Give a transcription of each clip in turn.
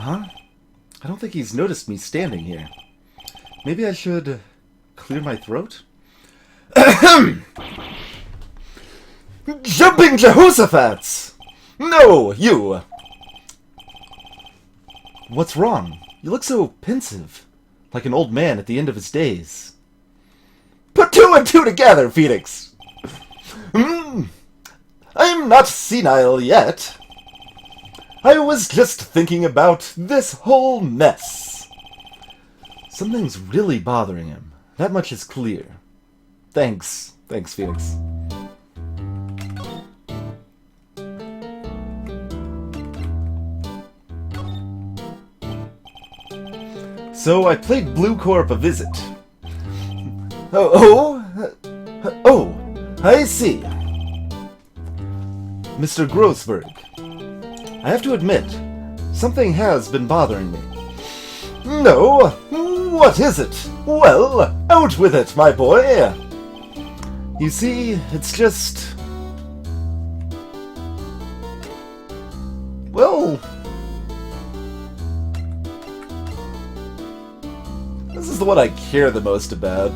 Huh? I don't think he's noticed me standing here. Maybe I should clear my throat? Jumping Jehoshaphat's! No, you! What's wrong? You look so pensive, like an old man at the end of his days. Put two and two together, Phoenix! I'm not senile yet. I was just thinking about this whole mess. Something's really bothering him. That much is clear. Thanks, Phoenix. So I played Blue Corp a visit. Oh, I see. Mr. Grossberg, I have to admit, something has been bothering me. No, what is it? Well, out with it, my boy. You see, it's just... Well... This is the one I care the most about.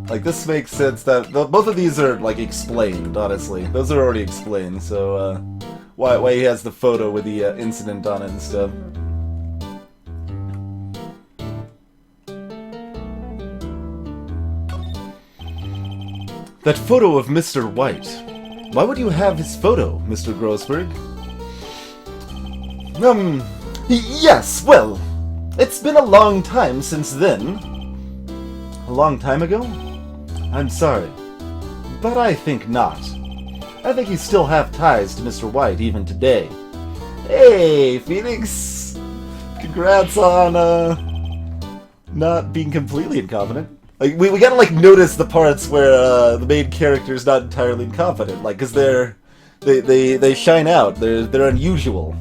Like, this makes sense that... Both of these are, like, explained, honestly. Those are already explained, so, why he has the photo with the, incident on it and stuff. That photo of Mr. White. Why would you have his photo, Mr. Grossberg? Yes, well, it's been a long time since then. A long time ago? I'm sorry, but I think not. I think you still have ties to Mr. White even today. Hey, Phoenix! Congrats on, not being completely incompetent. Like, we gotta, like, notice the parts where, the main character's not entirely incompetent. Like, 'cause they shine out. They're unusual.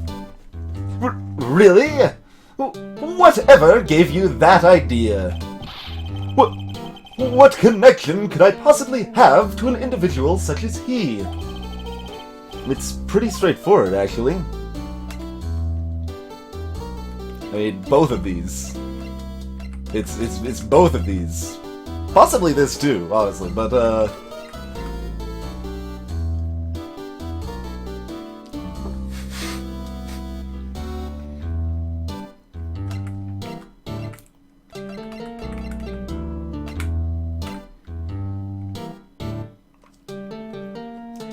Really? Whatever gave you that idea? What connection could I possibly have to an individual such as he? It's pretty straightforward, actually. I mean, both of these. It's both of these. Possibly this too, honestly, but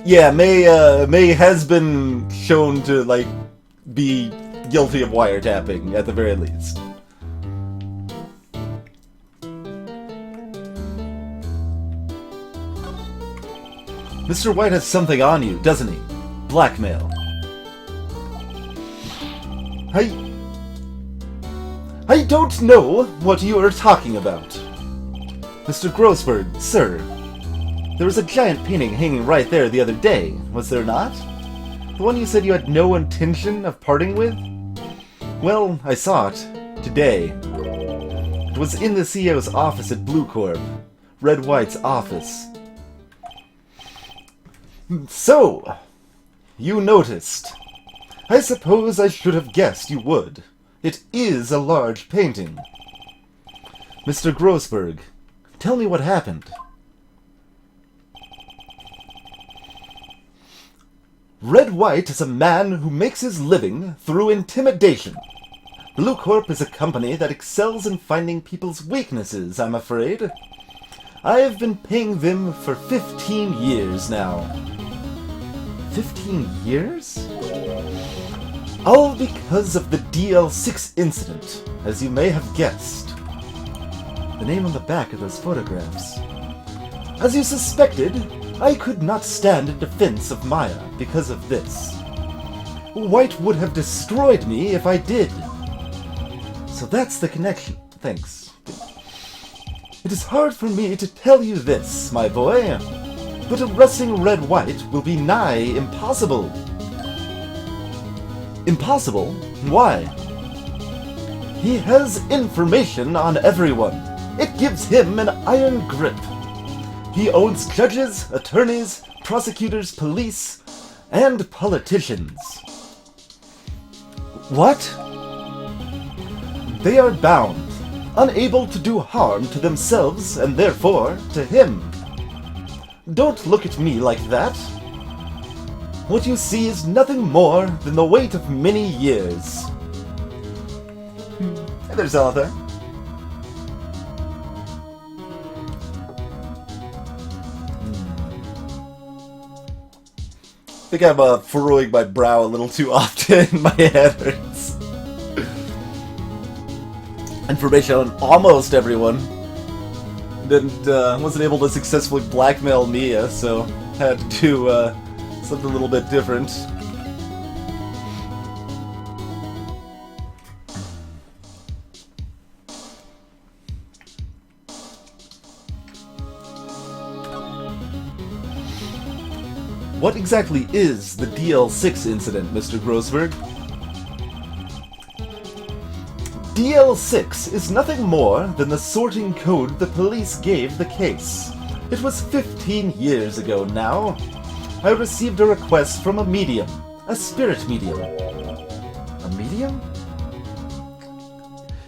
yeah, May has been shown to, like, be guilty of wiretapping, at the very least. Mr. White has something on you, doesn't he? Blackmail. I don't know what you are talking about. Mr. Grossberg, sir. There was a giant painting hanging right there the other day, was there not? The one you said you had no intention of parting with? Well, I saw it. Today. It was in the CEO's office at Blue Corp. Red White's office. So, you noticed. I suppose I should have guessed you would. It is a large painting. Mr. Grossberg, tell me what happened. Red White is a man who makes his living through intimidation. Blue Corp is a company that excels in finding people's weaknesses, I'm afraid. I've been paying them for 15 years now. 15 years? All because of the DL6 incident, as you may have guessed. The name on the back of those photographs. As you suspected, I could not stand in defense of Maya because of this. White would have destroyed me if I did. So that's the connection. Thanks. It is hard for me to tell you this, my boy, but arresting Red White will be nigh impossible. Impossible? Why? He has information on everyone. It gives him an iron grip. He owns judges, attorneys, prosecutors, police, and politicians. What? They are bound, unable to do harm to themselves and therefore to him. Don't look at me like that. What you see is nothing more than the weight of many years. Hey there, Zalathar. I think I'm furrowing my brow a little too often. My head hurts. Information on almost everyone. Wasn't able to successfully blackmail Mia, so had to do something a little bit different. What exactly is the DL6 incident, Mr. Grossberg? DL6 is nothing more than the sorting code the police gave the case. It was 15 years ago now. I received a request from a medium, a spirit medium. A medium?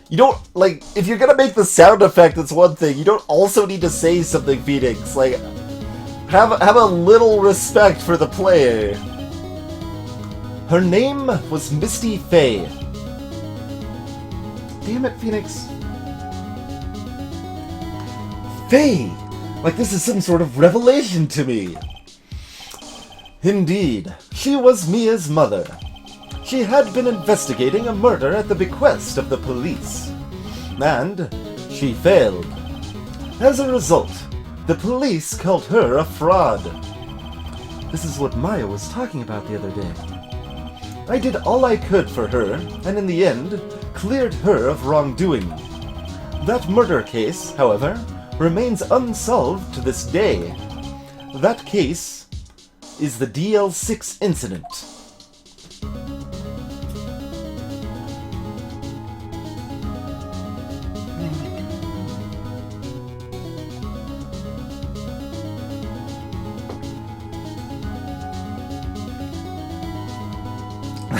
You don't, like, if you're gonna make the sound effect, it's one thing. You don't also need to say something, Phoenix. Like, have a little respect for the player. Her name was Misty Faye. Damn it, Phoenix. Faye! Like this is some sort of revelation to me. Indeed, she was Mia's mother. She had been investigating a murder at the bequest of the police. And she failed. As a result, the police called her a fraud. This is what Maya was talking about the other day. I did all I could for her, and in the end, cleared her of wrongdoing. That murder case, however, remains unsolved to this day. That case is the DL6 incident.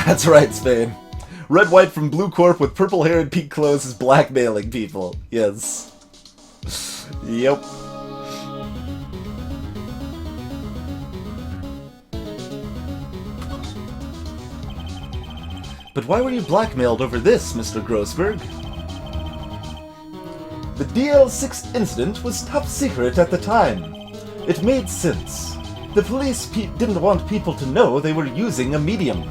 That's right, Spain. Red White from Blue Corp with purple hair and pink clothes is blackmailing people. Yes. Yep. But why were you blackmailed over this, Mr. Grossberg? The DL6 incident was top secret at the time. It made sense. The police didn't want people to know they were using a medium.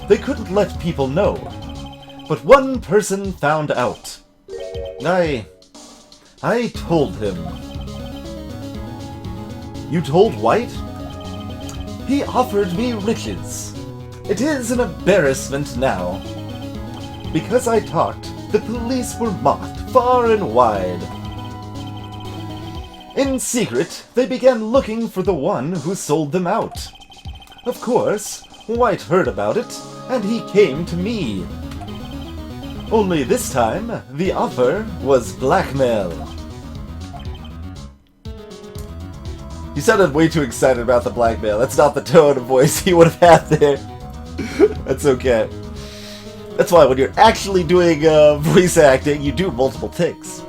They couldn't let people know. But one person found out. I told him. You told White? He offered me riches. It is an embarrassment now. Because I talked, the police were mocked far and wide. In secret, they began looking for the one who sold them out. Of course, White heard about it, and he came to me. Only this time, the offer was blackmail. He sounded way too excited about the blackmail. That's not the tone of voice he would have had there. That's okay. That's why when you're actually doing voice acting, you do multiple takes.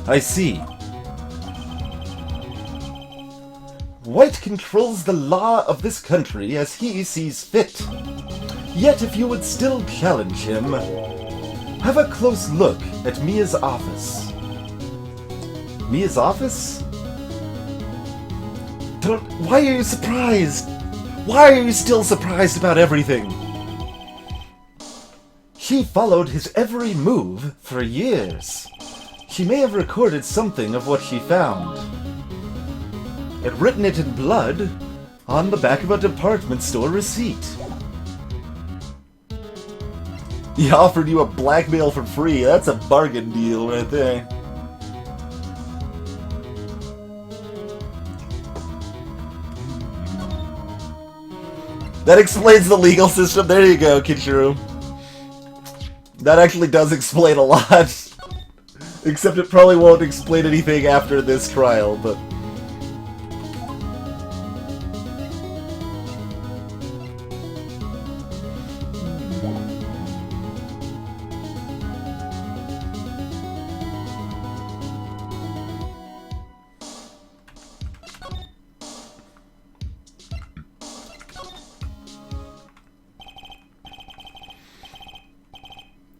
I see. White controls the law of this country as he sees fit. Yet if you would still challenge him, have a close look at Mia's office. Mia's office? Why are you surprised? Why are you still surprised about everything? She followed his every move for years. She may have recorded something of what she found. And written it in blood on the back of a department store receipt. He offered you a blackmail for free. That's a bargain deal right there. That explains the legal system. There you go, Kichiru. That actually does explain a lot. Except it probably won't explain anything after this trial, but...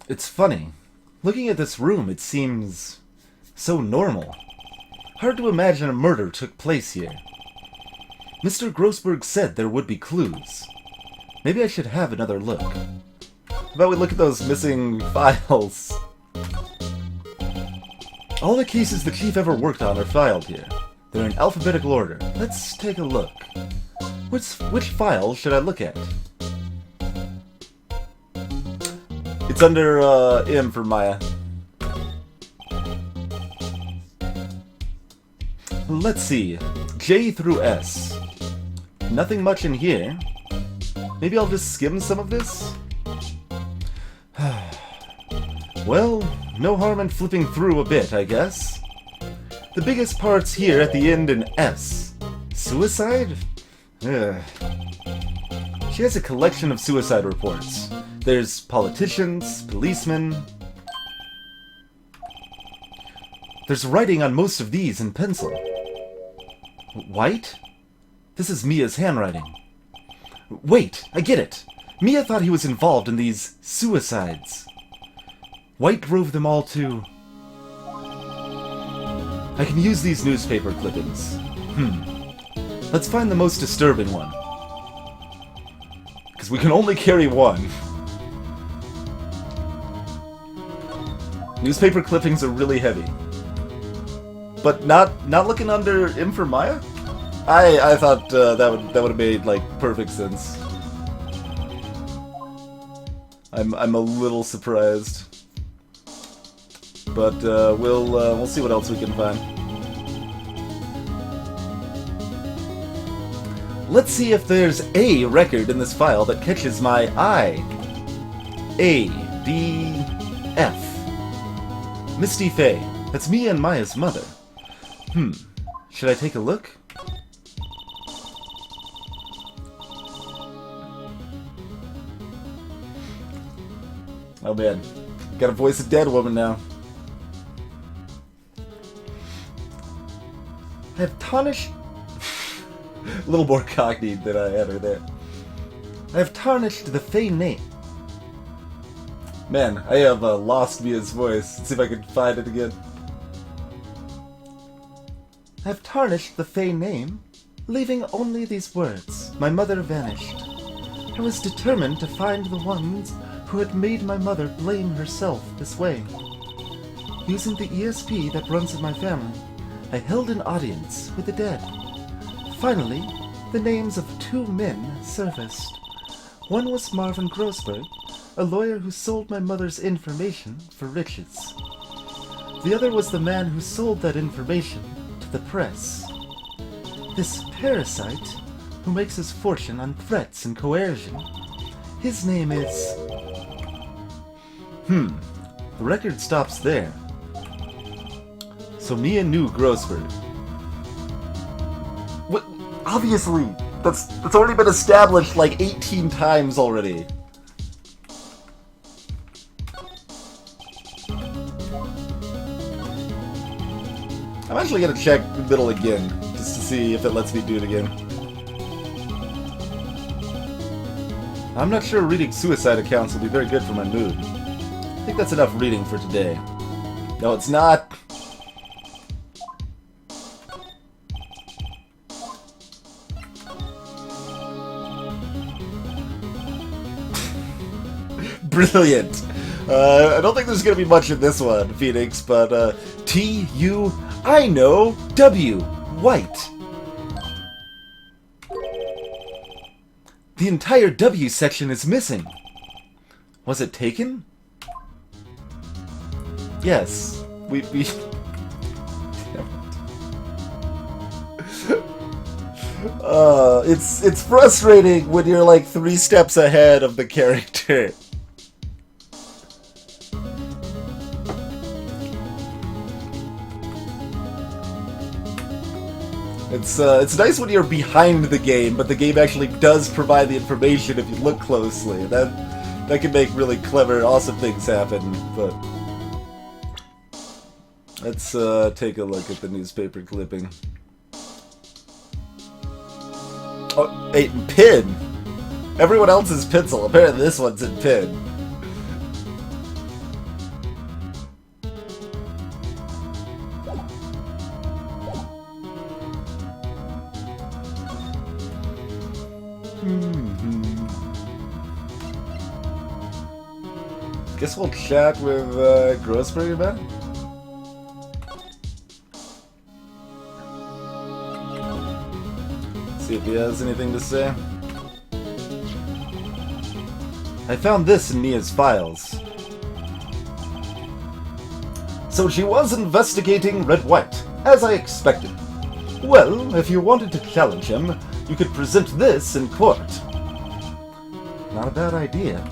It's funny. Looking at this room, it seems so normal. Hard to imagine a murder took place here. Mr. Grossberg said there would be clues. Maybe I should have another look. How about we look at those missing files? All the cases the Chief ever worked on are filed here. They're in alphabetical order. Let's take a look. Which file should I look at? It's under M for Maya. Let's see. J through S. Nothing much in here. Maybe I'll just skim some of this? Well, no harm in flipping through a bit, I guess. The biggest part's here at the end in S. Suicide? Ugh. She has a collection of suicide reports. There's politicians, policemen. There's writing on most of these in pencil. White? This is Mia's handwriting. Wait, I get it. Mia thought he was involved in these suicides. White drove them all to... I can use these newspaper clippings. Let's find the most disturbing one. Because we can only carry one. Newspaper clippings are really heavy. But not looking under M for Maya? I thought that would have made like perfect sense. I'm a little surprised. But we'll see what else we can find. Let's see if there's a record in this file that catches my eye. A, D, F. Misty Faye. That's Mia and Maya's mother. Should I take a look? Oh man, gotta voice a dead woman now. I have tarnished... a little more cockneyed than I had her there. I have tarnished the Faye name. Man, I have lost Mia's voice. Let's see if I can find it again. I have tarnished the Faye name, leaving only these words. My mother vanished. I was determined to find the ones who had made my mother blame herself this way. Using the ESP that runs in my family, I held an audience with the dead. Finally, the names of two men surfaced. One was Marvin Grossberg, a lawyer who sold my mother's information for riches. The other was the man who sold that information to the press. This parasite, who makes his fortune on threats and coercion. His name is... The record stops there. So Mia knew Grossberg. What? Obviously, that's already been established like 18 times already. I'm actually gonna check the middle again, just to see if it lets me do it again. I'm not sure reading suicide accounts will be very good for my mood. I think that's enough reading for today. No, it's not. Brilliant. I don't think there's gonna be much in this one, Phoenix, but T-U... I know! W. White. The entire W section is missing. Was it taken? Yes. We it's frustrating when you're like 3 steps ahead of the character. It's nice when you're behind the game, but the game actually does provide the information if you look closely. That can make really clever, awesome things happen, but... Let's take a look at the newspaper clipping. Oh, hey, pen! Everyone else is pencil, apparently this one's in pen. Guess we'll chat with Grossberg about it. See if he has anything to say. I found this in Mia's files. So she was investigating Red White, as I expected. Well, if you wanted to challenge him, you could present this in court. Not a bad idea.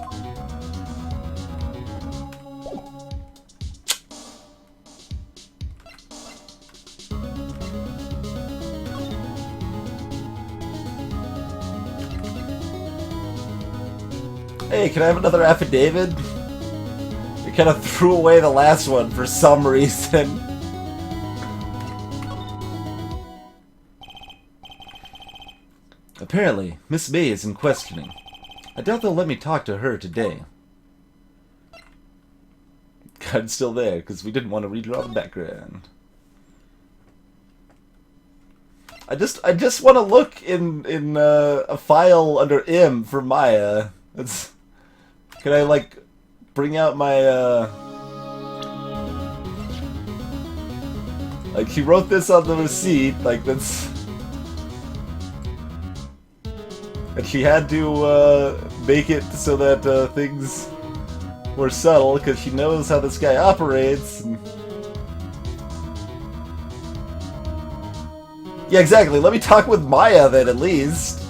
Hey, can I have another affidavit? You kind of threw away the last one for some reason. Apparently, Miss May is in questioning. I doubt they'll let me talk to her today. I'm still there, because we didn't want to redraw the background. I just want to look in a file under M for Maya. That's... Can I, like, bring out my, like, he wrote this on the receipt, like, that's... And she had to, make it so that, things were subtle, because she knows how this guy operates. And... Yeah, exactly. Let me talk with Maya, then, at least.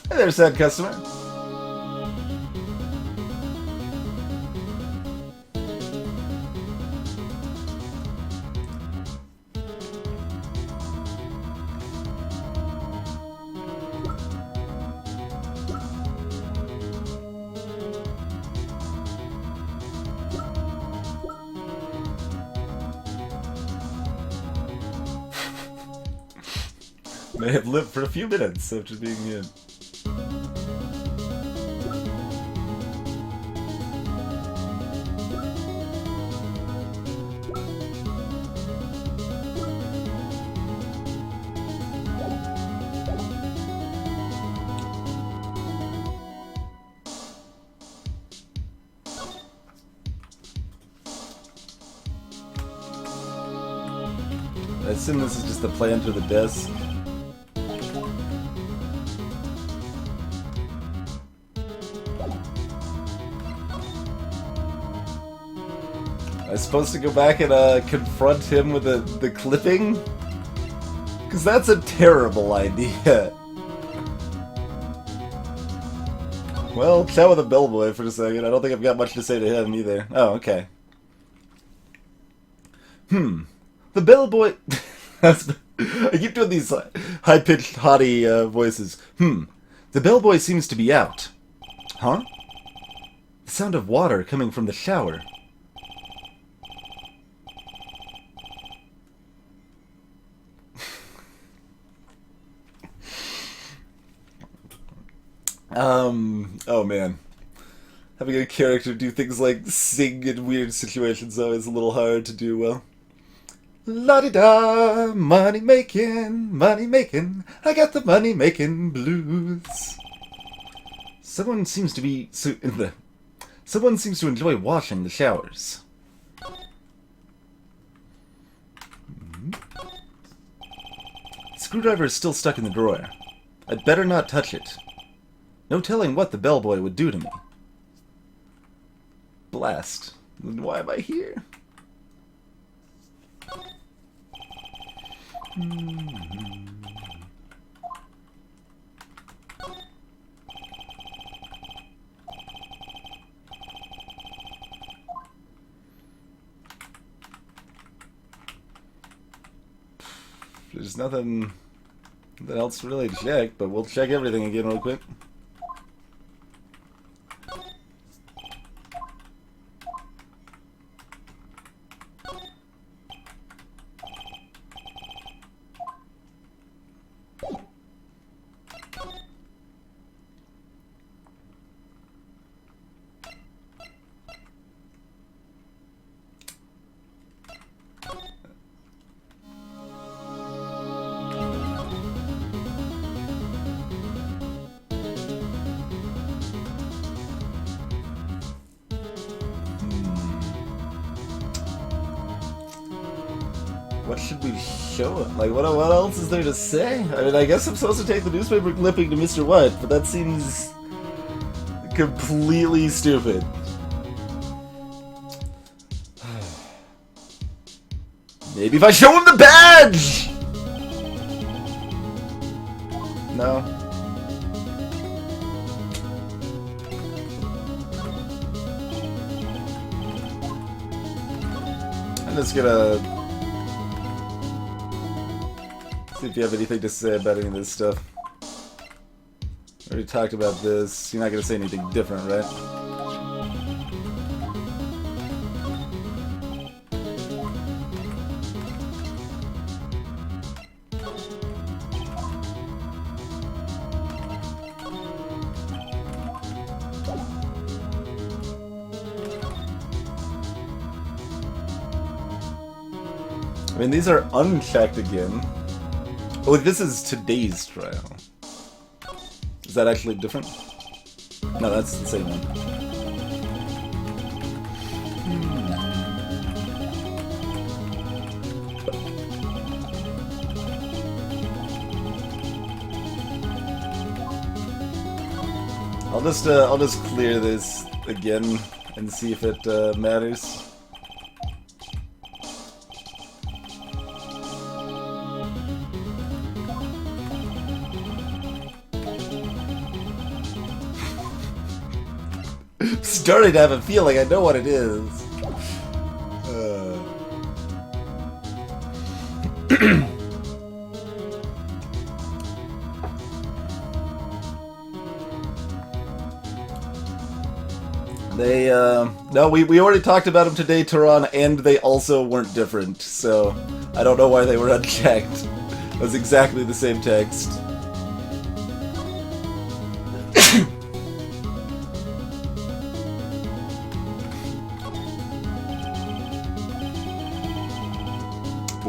Hey there, said customer. May have lived for a few minutes after being in. I assume this is just the play under the desk. Am I supposed to go back and confront him with the clipping? Because that's a terrible idea. Well, chat with a bellboy for a second. I don't think I've got much to say to him either. Oh, okay. The bellboy... I keep doing these high-pitched, haughty voices. The bellboy seems to be out. Huh? The sound of water coming from the shower. Oh man. Having a character do things like sing in weird situations though is a little hard to do well. La-di-da, money making, I got the money making blues. Someone seems to enjoy washing the showers. Screwdriver is still stuck in the drawer. I'd better not touch it. No telling what the bellboy would do to me. Blast. Why am I here? There's nothing else really to check, but we'll check everything again real quick. What should we show him? Like, what else is there to say? I mean, I guess I'm supposed to take the newspaper clipping to Mr. White, but that seems completely stupid. Maybe if I show him the badge! No. I'm just gonna see if you have anything to say about any of this stuff. We already talked about this. You're not gonna say anything different, right? I mean, these are unchecked again. Oh, this is today's trial. Is that actually different? No, that's the same one. I'll just clear this again and see if it matters. Starting to have a feeling I know what it is. No, we already talked about them today, Tehran, and they also weren't different, so I don't know why they were unchecked. It was exactly the same text.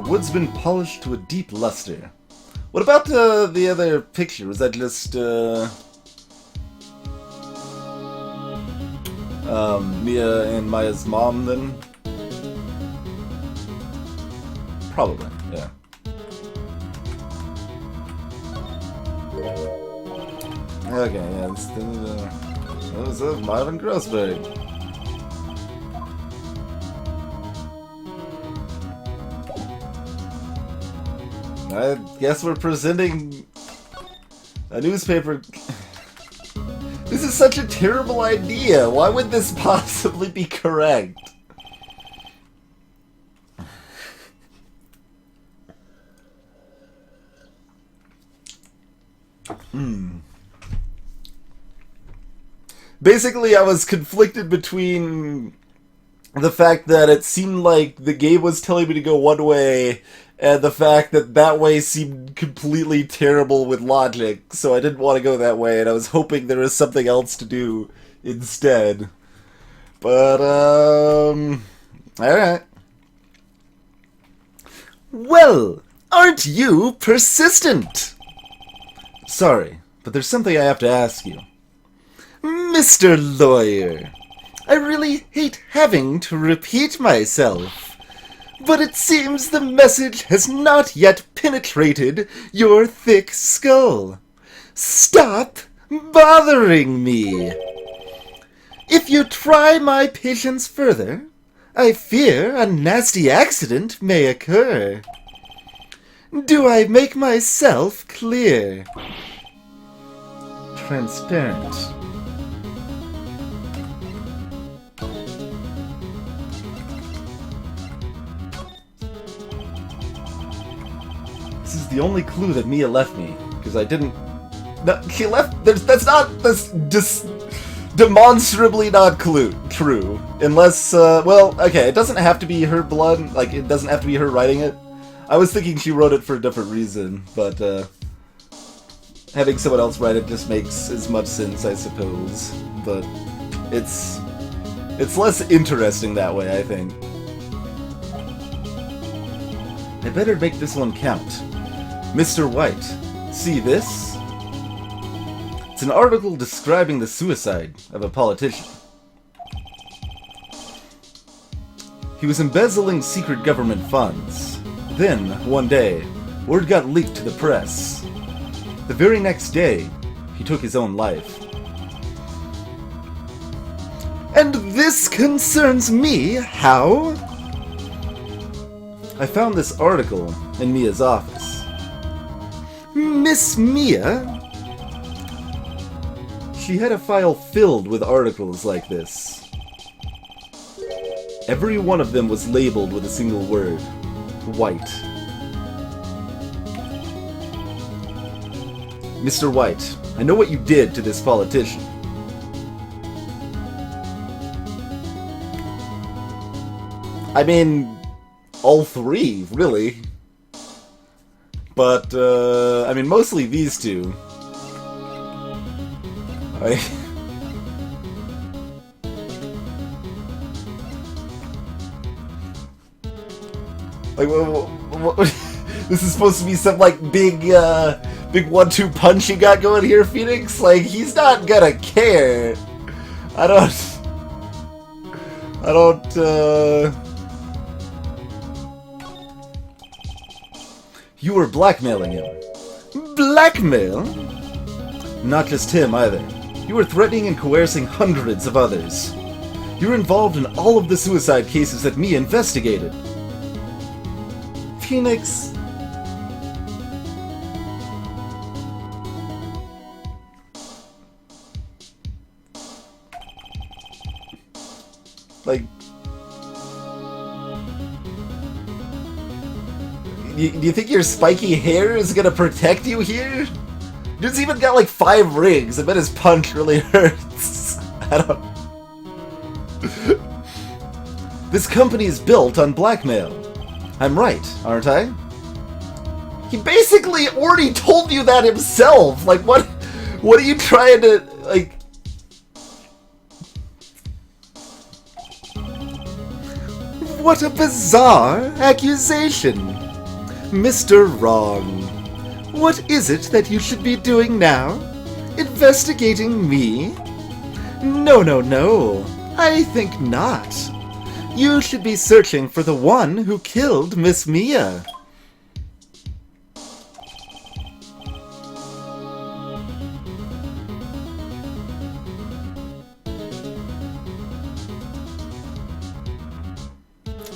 Wood's been polished to a deep luster. What about the other picture? Was that just Mia and Maya's mom then? Probably, yeah. Okay, yeah, this was of Marvin Grossberg. I guess we're presenting a newspaper. This is such a terrible idea. Why would this possibly be correct? Basically, I was conflicted between the fact that it seemed like the game was telling me to go one way and the fact that that way seemed completely terrible with logic, so I didn't want to go that way, and I was hoping there was something else to do instead. But, alright. Well, aren't you persistent? Sorry, but there's something I have to ask you. Mr. Lawyer, I really hate having to repeat myself, but it seems the message has not yet penetrated your thick skull. Stop bothering me. If you try my patience further, I fear a nasty accident may occur. Do I make myself clear? Transparent. This is the only clue that Mia left me, because I didn't... No, she left... That's just demonstrably not true. Unless, well, okay, it doesn't have to be her blood, like, it doesn't have to be her writing it. I was thinking she wrote it for a different reason, but, having someone else write it just makes as much sense, I suppose. But it's less interesting that way, I think. I better make this one count. Mr. White, see this? It's an article describing the suicide of a politician. He was embezzling secret government funds. Then, one day, word got leaked to the press. The very next day, he took his own life. And this concerns me, how? I found this article in Mia's office. Miss Mia? She had a file filled with articles like this. Every one of them was labeled with a single word. White. Mr. White, I know what you did to this politician. I mean, all three, really. But, I mean, mostly these two. Like, what, this is supposed to be some, like, big 1-2 punch you got going here, Phoenix? Like, he's not gonna care. I don't, You were blackmailing him. Blackmail? Not just him, either. You were threatening and coercing hundreds of others. You were involved in all of the suicide cases that Mia investigated. Phoenix... Like... Do you think your spiky hair is gonna protect you here? Dude's even got like 5 rings. I bet his punch really hurts. I don't... This company is built on blackmail. I'm right, aren't I? He basically already told you that himself. Like, what are you trying to, like... What a bizarre accusation. Mr. Wrong. What is it that you should be doing now? Investigating me? No, no, no. I think not. You should be searching for the one who killed Miss Mia.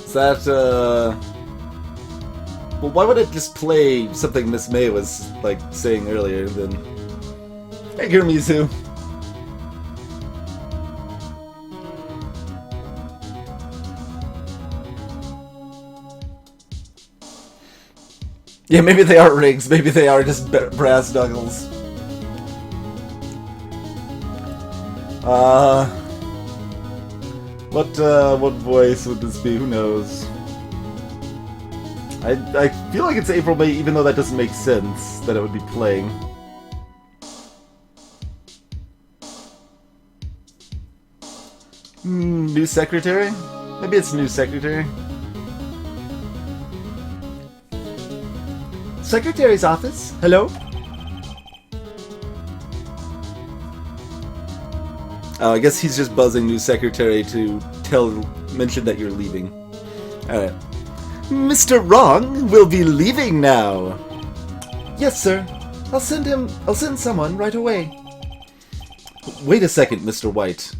Is that, Well, why would it just play something Miss May was, like, saying earlier then? Hey, Gurmizu. Yeah, maybe they are rigs. Maybe they are just brass knuckles. What voice would this be? Who knows? I feel like it's April May, even though that doesn't make sense that it would be playing. New secretary? Maybe it's new secretary. Secretary's office? Hello? Oh, I guess he's just buzzing new secretary to mention that you're leaving. Alright. Mr. Wrong will be leaving now. Yes, sir. I'll send someone right away. Wait a second, Mr. White.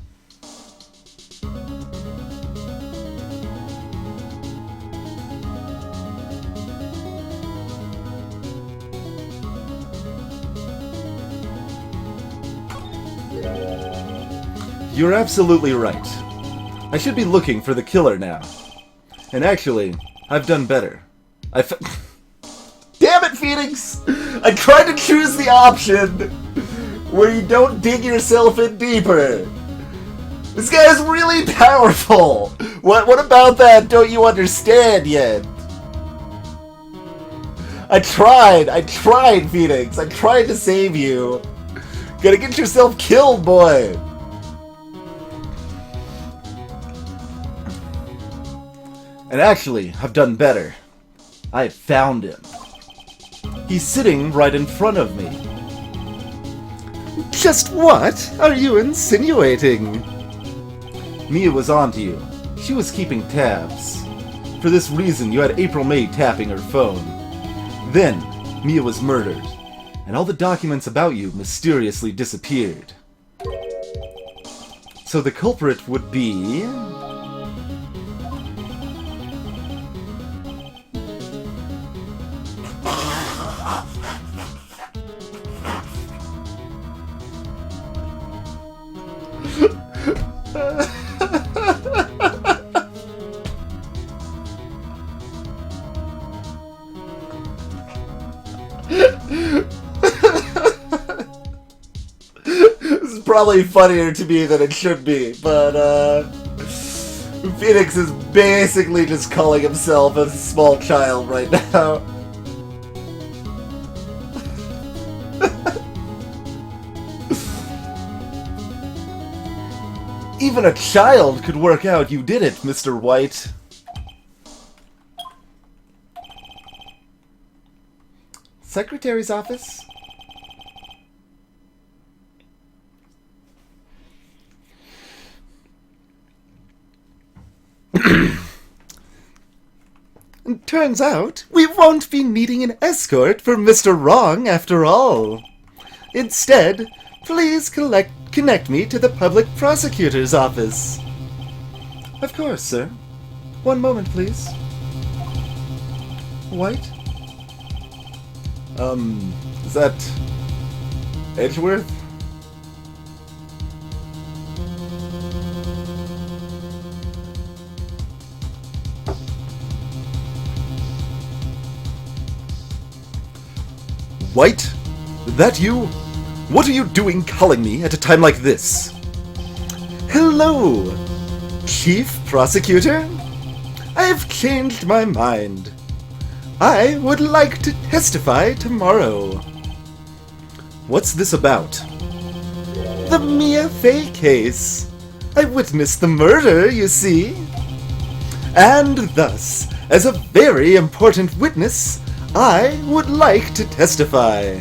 You're absolutely right. I should be looking for the killer now. And actually, I've done better. Damn it, Phoenix! I tried to choose the option where you don't dig yourself in deeper. This guy is really powerful. What about that don't you understand yet? I tried, Phoenix. I tried to save you. Gotta get yourself killed, boy. And actually, I've done better. I found him. He's sitting right in front of me. Just what are you insinuating? Mia was onto you. She was keeping tabs. For this reason, you had April May tapping her phone. Then, Mia was murdered, and all the documents about you mysteriously disappeared. So the culprit would be... This is probably funnier to me than it should be, but Phoenix is basically just calling himself a small child right now. Even a child could work out you did it, Mr. White. Secretary's office? Turns out, we won't be needing an escort for Mr. Wrong after all. Instead, please connect me to the public prosecutor's office. Of course, sir. One moment, please. White? Is that... Edgeworth? White? That you? What are you doing calling me at a time like this? Hello, Chief Prosecutor? I have changed my mind. I would like to testify tomorrow. What's this about? The Mia Fey case. I witnessed the murder, you see. And thus, as a very important witness, I would like to testify.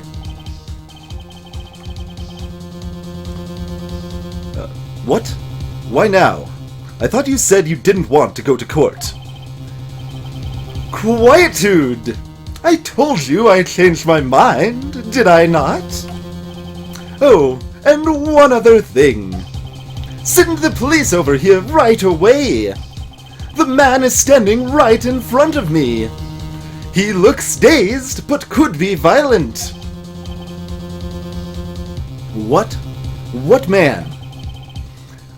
What? Why now? I thought you said you didn't want to go to court. Quietude! I told you I changed my mind, did I not? Oh, and one other thing. Send the police over here right away. The man is standing right in front of me. He looks dazed, but could be violent. What? What man?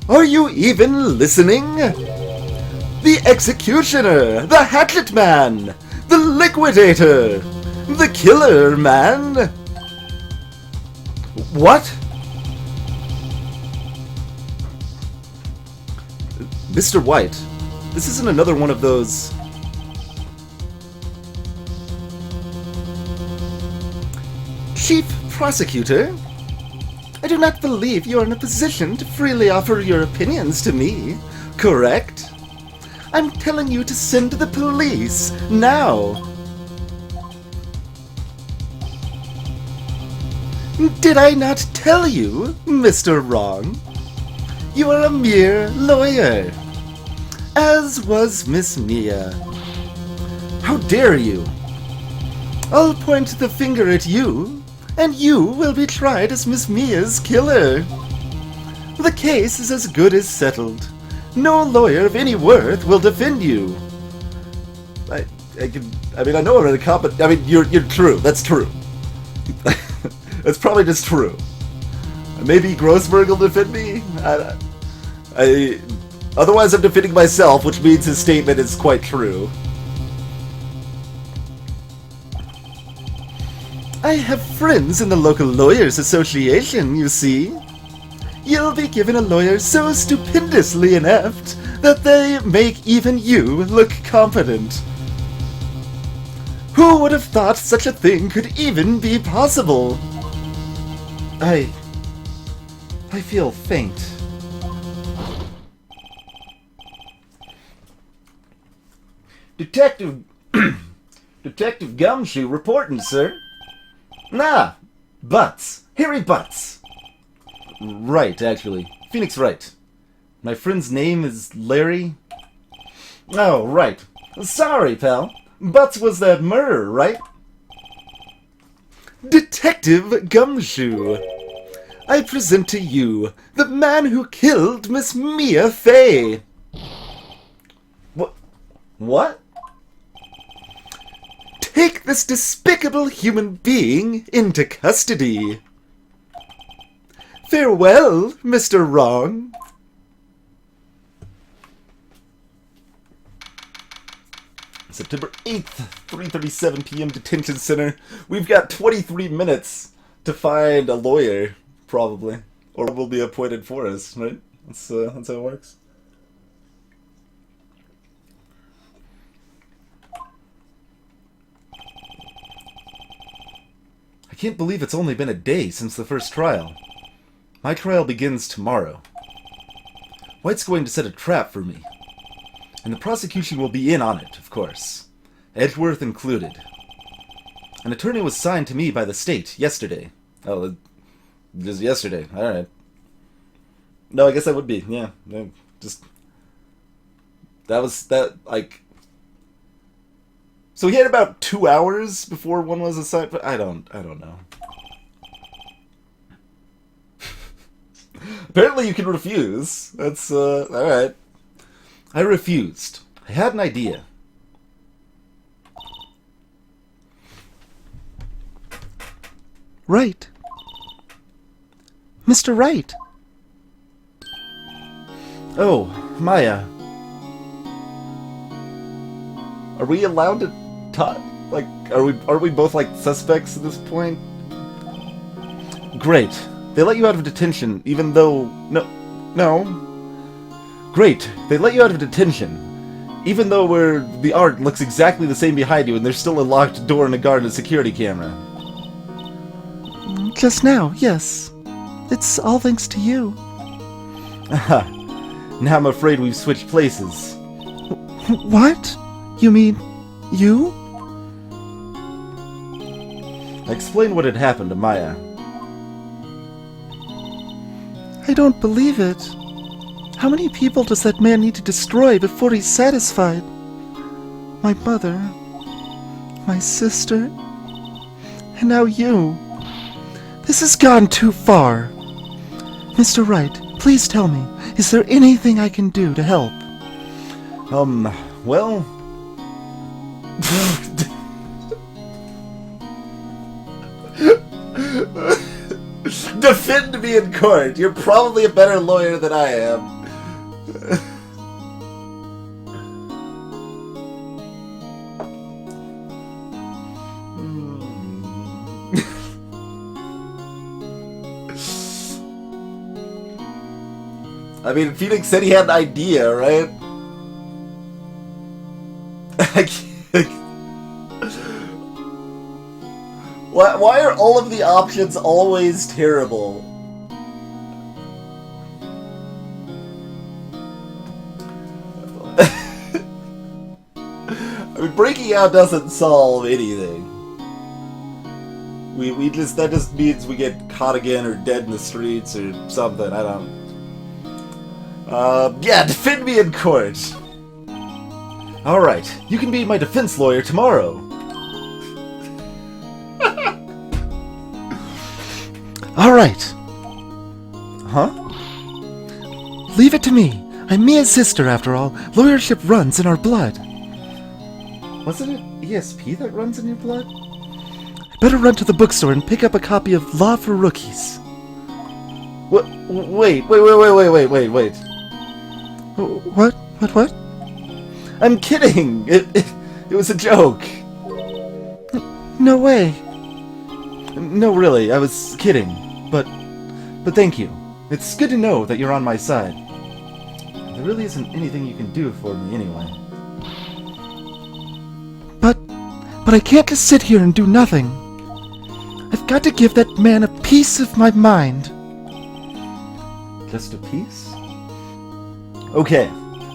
Are you even listening? The executioner, the hatchet man, the liquidator, the killer man. What? Mr. White, this isn't another one of those... Chief Prosecutor, I do not believe you are in a position to freely offer your opinions to me, correct? I'm telling you to send the police, now! Did I not tell you, Mr. Wrong? You are a mere lawyer, as was Miss Mia. How dare you? I'll point the finger at you, and you will be tried as Miss Mia's killer. The case is as good as settled. No lawyer of any worth will defend you. I know I'm in a competent... I mean, you're true. That's true. That's probably just true. Maybe Grossberg will defend me? Otherwise I'm defending myself, which means his statement is quite true. I have friends in the local lawyers association, you see. You'll be given a lawyer so stupendously inept that they make even you look competent. Who would have thought such a thing could even be possible? I feel faint. Detective Gumshoe reporting, sir. Nah, Butts. Harry Butts. Right, actually. Phoenix Wright. My friend's name is Larry. Oh, right. Sorry, pal. Butts was that murder, right? Detective Gumshoe. I present to you the man who killed Miss Mia Fey. What? Take this despicable human being into custody. Farewell, Mr. Wrong. September 8th, 3:37 p.m. Detention Center. We've got 23 minutes to find a lawyer, probably. Or will be appointed for us, right? That's how it works. I can't believe it's only been a day since the first trial. My trial begins tomorrow. White's going to set a trap for me. And the prosecution will be in on it, of course. Edgeworth included. An attorney was signed to me by the state yesterday. Oh, just yesterday. Alright. No, I guess that would be. Yeah. Just... like... So he had about 2 hours before one was assigned... I don't know. Apparently you can refuse. That's, alright. I refused. I had an idea. Wright. Mr. Wright. Oh, Maya. Are we allowed to talk? Like, are we both like suspects at this point? Great. They let you out of detention, even though... No. Great. They let you out of detention, even though the art looks exactly the same behind you and there's still a locked door and a guard and a security camera. Just now, yes. It's all thanks to you. Aha. Now I'm afraid we've switched places. What? You mean... you? Explain what had happened to Maya. I don't believe it. How many people does that man need to destroy before he's satisfied? My mother, my sister, and now you. This has gone too far. Mr. Wright, please tell me, is there anything I can do to help? Well... Defend me in court! You're probably a better lawyer than I am. I mean, Phoenix said he had an idea, right? Why are all of the options always terrible? I mean, breaking out doesn't solve anything. That just means we get caught again or dead in the streets or something. I don't. Yeah, defend me in court. All right, you can be my defense lawyer tomorrow. All right. Huh? Leave it to me. I'm Mia's sister, after all. Lawyership runs in our blood. Wasn't it ESP that runs in your blood? I better run to the bookstore and pick up a copy of Law for Rookies. What? Wait. What? I'm kidding. It was a joke. No way. No, really, I was kidding. But thank you. It's good to know that you're on my side. There really isn't anything you can do for me anyway. But I can't just sit here and do nothing. I've got to give that man a piece of my mind. Just a piece? Okay,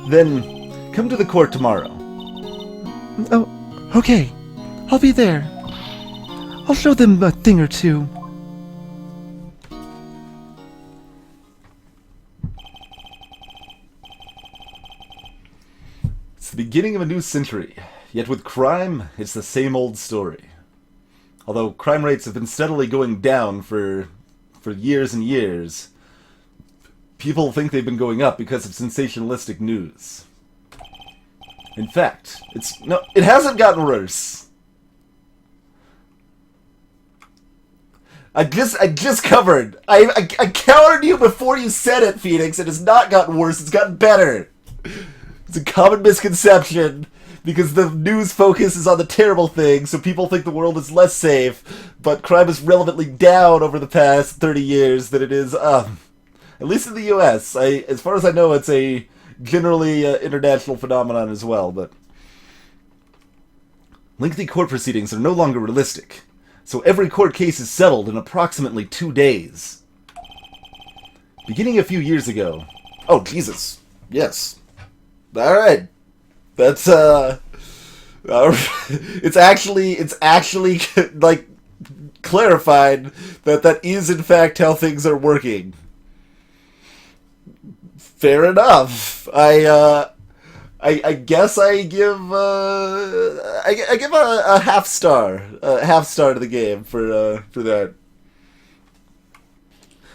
then come to the court tomorrow. Oh, okay. I'll be there. I'll show them a thing or two. It's the beginning of a new century, yet with crime, it's the same old story. Although crime rates have been steadily going down for years and years, people think they've been going up because of sensationalistic news. In fact, it hasn't gotten worse. I countered you before you said it, Phoenix. It has not gotten worse, it's gotten better. It's a common misconception, because the news focus is on the terrible things, so people think the world is less safe, but crime is relevantly down over the past 30 years than it is, at least in the US. As far as I know, it's a generally international phenomenon as well, but lengthy court proceedings are no longer realistic, so every court case is settled in approximately 2 days. Beginning a few years ago... Oh, Jesus. Yes. Alright. That's, it's actually, like, clarified that is in fact how things are working. Fair enough. I guess I give a half star to the game for that.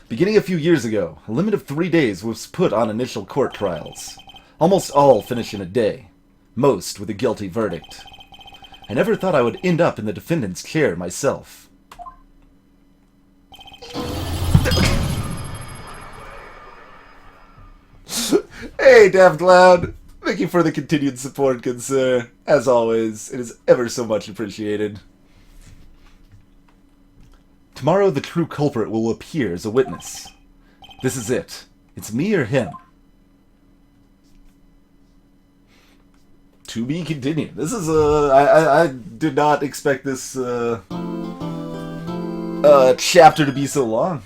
Beginning a few years ago, a limit of 3 days was put on initial court trials. Almost all finish in a day, most with a guilty verdict. I never thought I would end up in the defendant's chair myself. Hey, Daft Cloud! Thank you for the continued support, good sir. As always, it is ever so much appreciated. Tomorrow the true culprit will appear as a witness. This is it. It's me or him. To be continued. This is I did not expect this chapter to be so long.